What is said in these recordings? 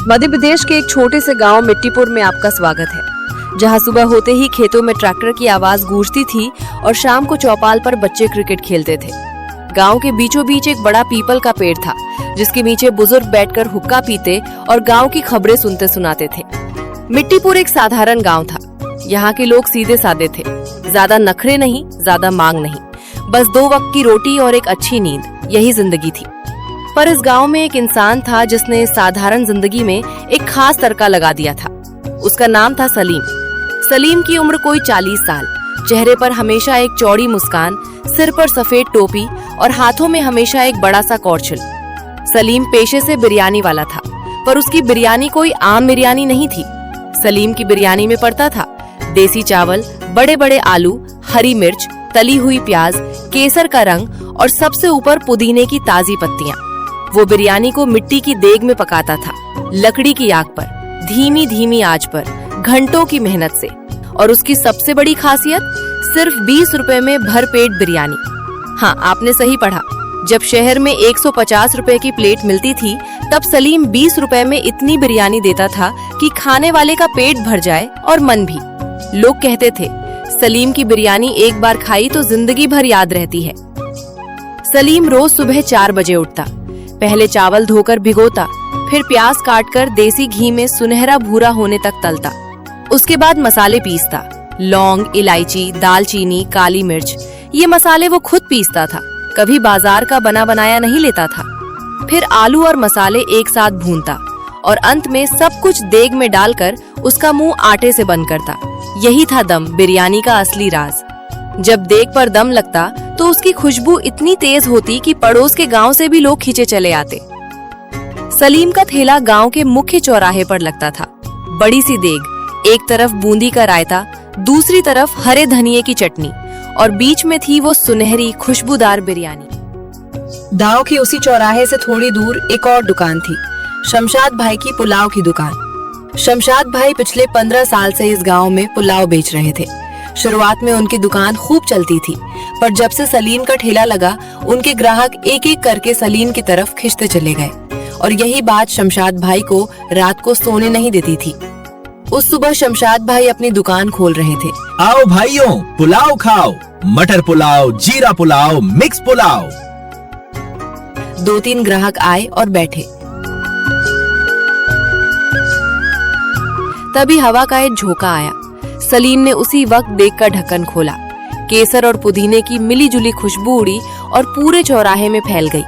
मध्य प्रदेश के एक छोटे से गांव मिट्टीपुर में आपका स्वागत है, जहां सुबह होते ही खेतों में ट्रैक्टर की आवाज गूंजती थी और शाम को चौपाल पर बच्चे क्रिकेट खेलते थे। गांव के बीचों बीच एक बड़ा पीपल का पेड़ था, जिसके नीचे बुजुर्ग बैठकर हुक्का पीते और गांव की खबरें सुनते सुनाते थे। मिट्टीपुर एक साधारण गांव था। यहाँ के लोग सीधे साधे थे, ज्यादा नखरे नहीं, ज्यादा मांग नहीं, बस 2 वक्त की रोटी और एक अच्छी नींद, यही जिंदगी थी। पर इस गांव में एक इंसान था जिसने साधारण जिंदगी में एक खास तड़का लगा दिया था। उसका नाम था सलीम। सलीम की उम्र कोई 40 साल, चेहरे पर हमेशा एक चौड़ी मुस्कान, सिर पर सफेद टोपी और हाथों में हमेशा एक बड़ा सा कौड़छुल। सलीम पेशे से बिरयानी वाला था, पर उसकी बिरयानी कोई आम बिरयानी नहीं थी। सलीम की बिरयानी में पड़ता था देसी चावल, बड़े बड़े आलू, हरी मिर्च, तली हुई प्याज, केसर का रंग और सबसे ऊपर पुदीने की ताजी पत्तियां। वो बिरयानी को मिट्टी की देग में पकाता था, लकड़ी की आग पर, धीमी धीमी आंच पर, घंटों की मेहनत से। और उसकी सबसे बड़ी खासियत, सिर्फ 20 रुपए में भरपेट बिरयानी। हाँ, आपने सही पढ़ा। जब शहर में 150 रुपए की प्लेट मिलती थी, तब सलीम 20 रुपए में इतनी बिरयानी देता था कि खाने वाले का पेट भर जाए और मन भी। लोग कहते थे, सलीम की बिरयानी एक बार खाई तो जिंदगी भर याद रहती है। सलीम रोज सुबह 4 बजे उठता, पहले चावल धोकर भिगोता, फिर प्याज काटकर देसी घी में सुनहरा भूरा होने तक तलता। उसके बाद मसाले पीसता, लौंग, इलायची, दालचीनी, काली मिर्च, ये मसाले वो खुद पीसता था, कभी बाजार का बना बनाया नहीं लेता था। फिर आलू और मसाले एक साथ भूनता और अंत में सब कुछ देग में डालकर उसका मुंह आटे से बंद करता। यही था दम, बिरयानी का असली राज। जब देग पर दम लगता तो उसकी खुशबू इतनी तेज होती कि पड़ोस के गांव से भी लोग खींचे चले आते। सलीम का ठेला गांव के मुख्य चौराहे पर लगता था। बड़ी सी देग, एक तरफ बूंदी का रायता, दूसरी तरफ हरे धनिये की चटनी और बीच में थी वो सुनहरी खुशबूदार बिरयानी। गांव के उसी चौराहे से थोड़ी दूर एक और दुकान थी, शमशाद भाई की पुलाव की दुकान। शमशाद भाई पिछले 15 साल से इस गांव में पुलाव बेच रहे थे। शुरुआत में उनकी दुकान खूब चलती थी, पर जब से सलीम का ठेला लगा, उनके ग्राहक एक एक करके सलीम की तरफ खिंचते चले गए और यही बात शमशाद भाई को रात को सोने नहीं देती थी। उस सुबह शमशाद भाई अपनी दुकान खोल रहे थे। आओ भाइयों, पुलाव खाओ, मटर पुलाव, जीरा पुलाव, मिक्स पुलाव। 2-3 ग्राहक आए और बैठे। तभी हवा का एक झोंका आया। सलीम ने उसी वक्त देग का ढक्कन खोला। केसर और पुदीने की मिली जुली खुशबू उड़ी और पूरे चौराहे में फैल गई।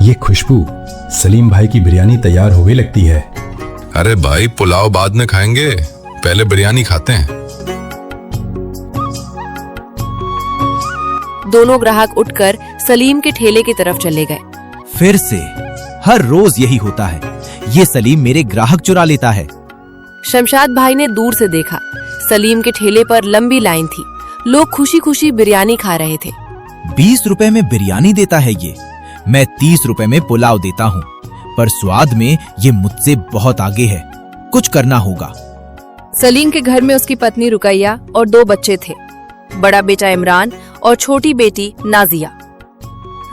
ये खुशबू, सलीम भाई की बिरयानी तैयार हो गई लगती है। अरे भाई, पुलाव बाद में खाएंगे, पहले बिरयानी खाते हैं। दोनों ग्राहक उठकर सलीम के ठेले की तरफ चले गए। फिर से हर रोज यही होता है, ये सलीम मेरे ग्राहक चुरा लेता है। शमशाद भाई ने दूर से देखा। सलीम के ठेले पर लंबी लाइन थी, लोग खुशी खुशी बिरयानी खा रहे थे। 20 रुपए में बिरयानी देता है ये, मैं 30 रुपए में पुलाव देता हूँ, पर स्वाद में ये मुझसे बहुत आगे है, कुछ करना होगा। सलीम के घर में उसकी पत्नी रुकैया और 2 बच्चे थे, बड़ा बेटा इमरान और छोटी बेटी नाजिया।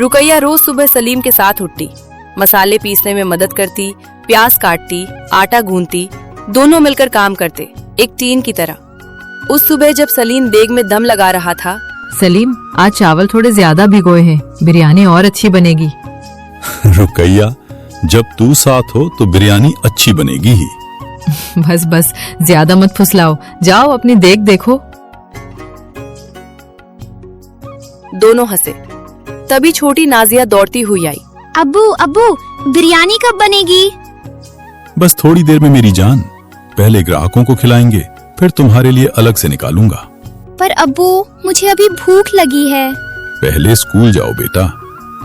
रुकैया रोज सुबह सलीम के साथ उठती, मसाले पीसने में मदद करती, प्याज काटती, आटा गूंथती, दोनों मिलकर काम करते, एक टीम की तरह। उस सुबह जब सलीम देग में दम लगा रहा था, सलीम, आज चावल थोड़े ज्यादा भिगोए हैं, बिरयानी और अच्छी बनेगी। रुकैया, जब तू साथ हो तो बिरयानी अच्छी बनेगी ही। बस बस, ज्यादा मत फुसलाओ, जाओ अपनी देग देखो। दोनों हंसे। तभी छोटी नाजिया दौड़ती हुई आई। अब्बू अब्बू, बिरयानी कब बनेगी? बस थोड़ी देर में मेरी जान, पहले ग्राहकों को खिलाएंगे, फिर तुम्हारे लिए अलग से निकालूंगा। पर अब्बू, मुझे अभी भूख लगी है। पहले स्कूल जाओ बेटा,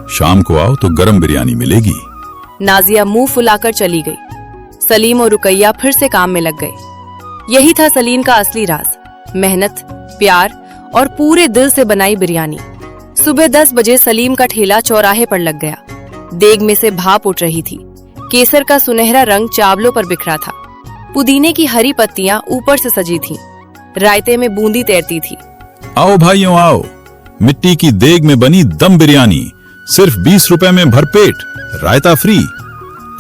शाम को आओ तो गरम बिरयानी मिलेगी। नाजिया मुंह फुलाकर चली गई। सलीम और रुकैया फिर से काम में लग गए। यही था सलीम का असली राज, मेहनत, प्यार और पूरे दिल से बनाई बिरयानी। सुबह 10 बजे सलीम का ठेला चौराहे पर लग गया। देग में से भाप उठ रही थी, केसर का सुनहरा रंग चावलों पर बिखरा था, पुदीने की हरी पत्तियां ऊपर से सजी थीं, रायते में बूंदी तैरती थी। आओ भाइयों आओ, मिट्टी की देग में बनी दम बिरयानी, सिर्फ 20 रुपए में भरपेट, रायता फ्री।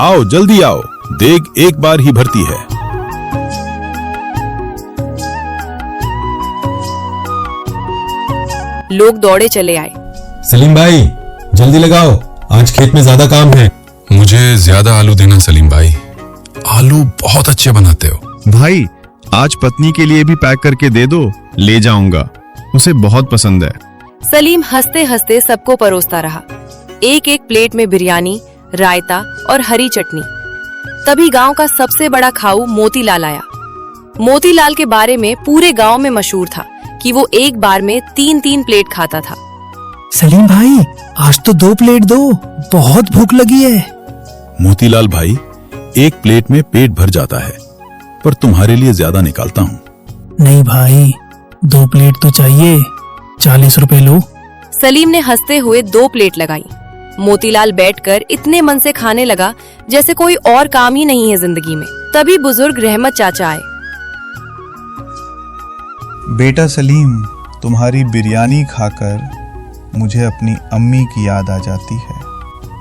आओ जल्दी आओ। देग एक बार ही भरती है। लोग दौड़े चले आए। सलीम भाई जल्दी लगाओ, आज खेत में ज्यादा काम है। मुझे ज्यादा आलू देना सलीम भाई, आलू बहुत अच्छे बनाते हो। भाई आज पत्नी के लिए भी पैक करके दे दो, ले जाऊंगा, उसे बहुत पसंद है। सलीम हंसते हंसते सबको परोसता रहा, एक एक प्लेट में बिरयानी, रायता और हरी चटनी। तभी गांव का सबसे बड़ा खाऊ मोतीलाल आया। मोतीलाल के बारे में पूरे गांव में मशहूर था कि वो एक बार में 3-3 प्लेट खाता था। सलीम भाई आज तो 2 प्लेट दो, बहुत भूख लगी है। मोतीलाल भाई, एक प्लेट में पेट भर जाता है, पर तुम्हारे लिए ज्यादा निकालता हूँ। नहीं भाई 2 प्लेट तो चाहिए, 40 रुपए लो। सलीम ने हंसते हुए 2 प्लेट लगाई। मोतीलाल बैठकर इतने मन से खाने लगा जैसे कोई और काम ही नहीं है जिंदगी में। तभी बुजुर्ग रहमत चाचा आए। बेटा सलीम, तुम्हारी बिरयानी खाकर मुझे अपनी अम्मी की याद आ जाती है।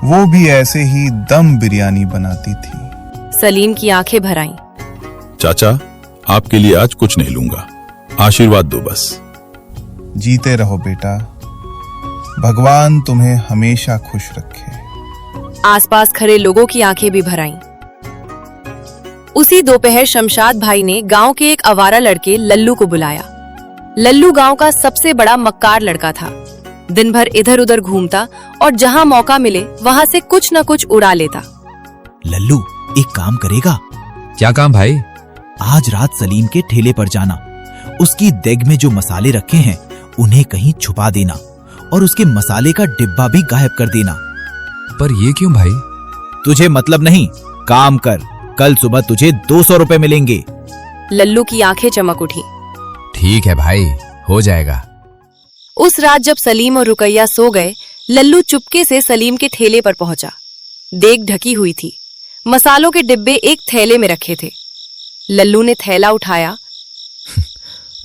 वो भी ऐसे ही दम बिरयानी बनाती थी। सलीम की आंखें भर आईं। चाचा, आपके लिए आज कुछ नहीं लूंगा, आशीर्वाद दो बस। जीते रहो बेटा, भगवान तुम्हें हमेशा खुश रखे। आसपास खड़े लोगों की आंखें भी भर आईं। उसी दोपहर शमशाद भाई ने गांव के एक आवारा लड़के लल्लू को बुलाया। लल्लू गांव का सबसे बड़ा मक्कार लड़का था। दिन भर इधर उधर घूमता और जहां मौका मिले वहां से कुछ न कुछ उड़ा लेता। लल्लू एक काम करेगा? क्या काम भाई? आज रात सलीम के ठेले पर जाना, उसकी देग में जो मसाले रखे हैं उन्हें कहीं छुपा देना और उसके मसाले का डिब्बा भी गायब कर देना। पर ये क्यों भाई? तुझे मतलब नहीं, काम कर, कल सुबह तुझे 200 रुपए मिलेंगे। लल्लू की आंखें चमक उठी। ठीक है भाई, हो जाएगा। उस रात जब सलीम और रुकैया सो गए, लल्लू चुपके से सलीम के ठेले पर पहुंचा। देग ढकी हुई थी, मसालों के डिब्बे एक थैले में रखे थे। लल्लू ने थैला उठाया।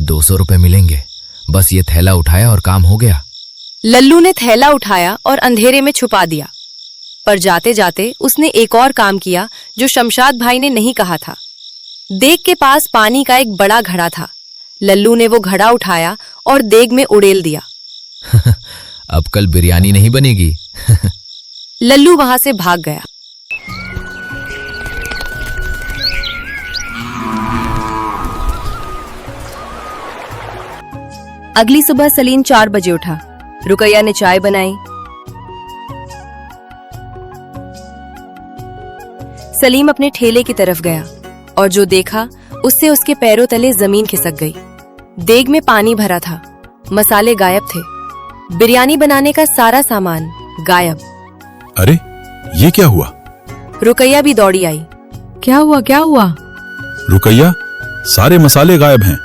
200 रुपए मिलेंगे, बस ये थैला उठाया और काम हो गया। लल्लू ने थैला उठाया और अंधेरे में छुपा दिया। पर जाते जाते उसने एक और काम किया जो शमशाद भाई ने नहीं कहा था। देग के पास पानी का एक बड़ा घड़ा था। लल्लू ने वो घड़ा उठाया और देग में उड़ेल दिया। अब कल बिरयानी नहीं बनेगी। लल्लू वहां से भाग गया। अगली सुबह सलीम 4 बजे उठा। रुकैया ने चाय बनाई। सलीम अपने ठेले की तरफ गया और जो देखा उससे उसके पैरों तले जमीन खिसक गई। देग में पानी भरा था, मसाले गायब थे, बिरयानी बनाने का सारा सामान गायब। अरे ये क्या हुआ? रुकैया भी दौड़ी आई। क्या हुआ क्या हुआ? रुकैया, सारे मसाले गायब हैं,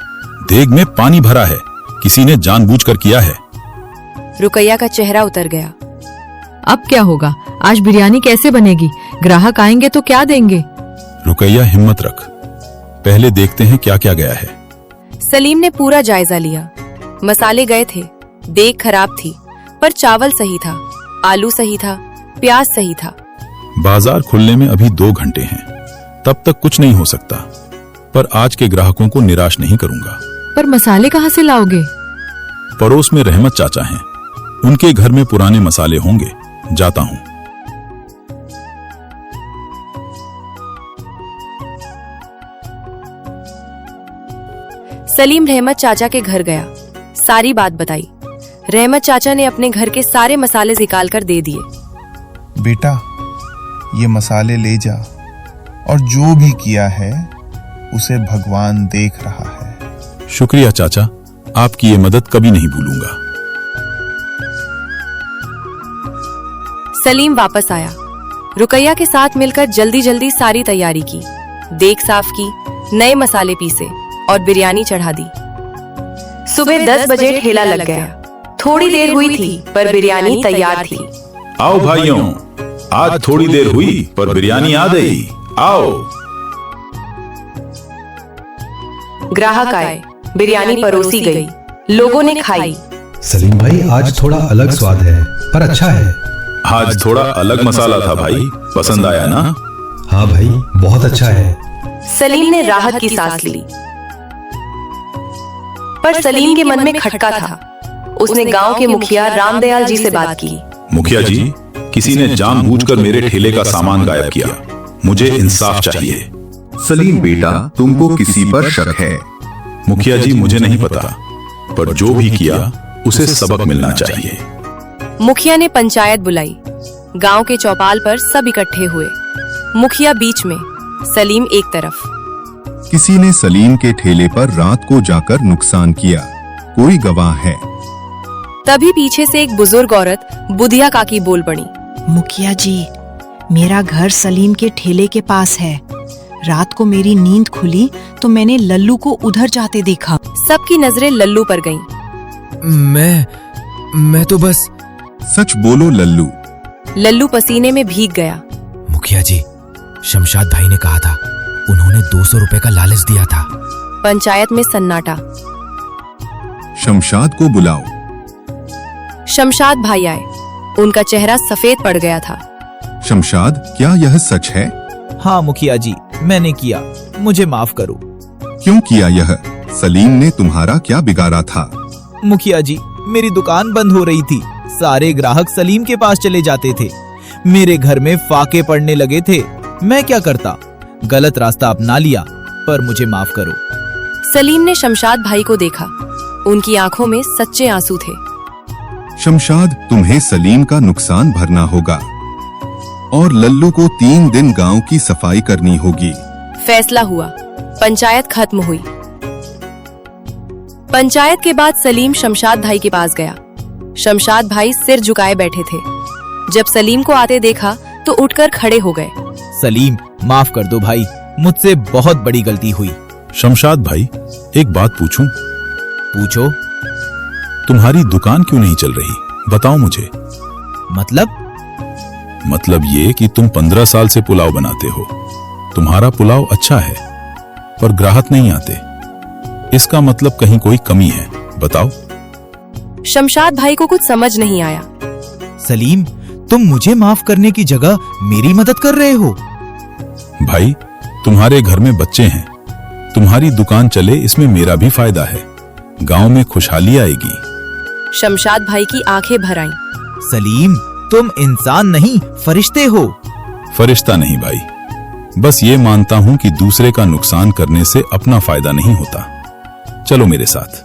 देग में पानी भरा है, किसी ने जानबूझकर किया है। रुकैया का चेहरा उतर गया। अब क्या होगा? आज बिरयानी कैसे बनेगी? ग्राहक आएंगे तो क्या देंगे? रुकैया हिम्मत रख, पहले देखते हैं क्या क्या गया है। सलीम ने पूरा जायजा लिया। मसाले गए थे, देग खराब थी, पर चावल सही था, आलू सही था, प्याज सही था। बाजार खुलने में अभी 2 घंटे हैं, तब तक कुछ नहीं हो सकता, पर आज के ग्राहकों को निराश नहीं करूंगा। पर मसाले कहाँ से लाओगे? पड़ोस में रहमत चाचा हैं, उनके घर में पुराने मसाले होंगे, जाता हूं। सलीम रहमत चाचा के घर गया, सारी बात बताई। रहमत चाचा ने अपने घर के सारे मसाले निकाल कर दे दिए। बेटा ये मसाले ले जा, और जो भी किया है उसे भगवान देख रहा है। शुक्रिया चाचा, आपकी ये मदद कभी नहीं भूलूंगा। सलीम वापस आया। रुकैया के साथ मिलकर जल्दी जल्दी सारी तैयारी की, देग साफ की, नए मसाले पीसे और बिरयानी चढ़ा दी। सुबह 10 बजे ठेला लग गया। थोड़ी देर हुई थी पर बिरयानी तैयार थी। आओ भाइयों, आज थोड़ी देर हुई पर बिरयानी आ गई, आओ। ग्राहक आए, बिरयानी परोसी गई, लोगों ने खाई। सलीम भाई आज थोड़ा अलग स्वाद है, पर अच्छा है। आज थोड़ा अलग मसाला था भाई, पसंद आया ना? हाँ भाई, बहुत अच्छा है। सलीम ने राहत की सांस ली। पर सलीम के मन में खटका था। उसने गांव के मुखिया रामदयाल जी से बात की। मुखिया जी, किसी ने जानबूझकर मेरे ठेले का सामान गायब किया। मुझे इंसाफ चाहिए। सलीम बेटा, तुमको किसी पर शक है? मुखिया जी, मुझे नहीं पता, पर जो भी किया उसे सबक मिलना चाहिए। मुखिया ने पंचायत बुलाई। गांव के चौपाल पर सब इकट्ठे हुए। मुखिया बीच में, सलीम एक तरफ। किसी ने सलीम के ठेले पर रात को जाकर नुकसान किया। कोई गवाह है? तभी पीछे से एक बुजुर्ग औरत बुधिया काकी बोल पड़ी। मुखिया जी, मेरा घर सलीम के ठेले के पास है। रात को मेरी नींद खुली तो मैंने लल्लू को उधर जाते देखा। सबकी नजरें लल्लू पर गईं। मैं तो बस। सच बोलो लल्लू। लल्लू पसीने में भीग गया। मुखिया जी, शमशाद भाई ने कहा था, उन्होंने 200 रुपए का लालच दिया था। पंचायत में सन्नाटा। शमशाद को बुलाओ। शमशाद भाई आए। उनका चेहरा सफेद पड़ गया था। शमशाद, क्या यह सच है? हाँ मुखिया जी, मैंने किया, मुझे माफ करो। क्यों किया यह? सलीम ने तुम्हारा क्या बिगाड़ा था? मुखिया जी, मेरी दुकान बंद हो रही थी। सारे ग्राहक सलीम के पास चले जाते थे। मेरे घर में फाके पड़ने लगे थे। मैं क्या करता? गलत रास्ता अपना लिया, पर मुझे माफ करो। सलीम ने शमशाद भाई को देखा। उनकी आंखों में सच्चे आंसू थे। शमशाद, तुम्हें सलीम का नुकसान भरना होगा और लल्लू को 3 दिन गांव की सफाई करनी होगी। फैसला हुआ। पंचायत खत्म हुई। पंचायत के बाद सलीम शमशाद भाई के पास गया। शमशाद भाई सिर झुकाए बैठे थे। जब सलीम को आते देखा तो उठकर खड़े हो गए। सलीम, माफ कर दो भाई, मुझसे बहुत बड़ी गलती हुई। शमशाद भाई, एक बात पूछूं? पूछो। तुम्हारी दुकान क्यों नहीं चल रही? बताओ मुझे। मतलब ये कि तुम 15 साल से पुलाव बनाते हो। तुम्हारा पुलाव अच्छा है, पर ग्राहक नहीं आते। इसका मतलब कहीं कोई कमी है। बताओ। शमशाद भाई को कुछ समझ नहीं आया। सलीम, तुम मुझे माफ करने की जगह मेरी मदद कर रहे हो। भाई, तुम्हारे घर में बच्चे हैं। तुम्हारी दुकान चले, इसमें मेरा भी फायदा है। गांव में खुशहाली आएगी। शमशाद भाई की आंखें भर आईं। सलीम, तुम इंसान नहीं, फरिश्ते हो। फरिश्ता नहीं भाई, बस ये मानता हूं कि दूसरे का नुकसान करने से अपना फायदा नहीं होता। चलो मेरे साथ।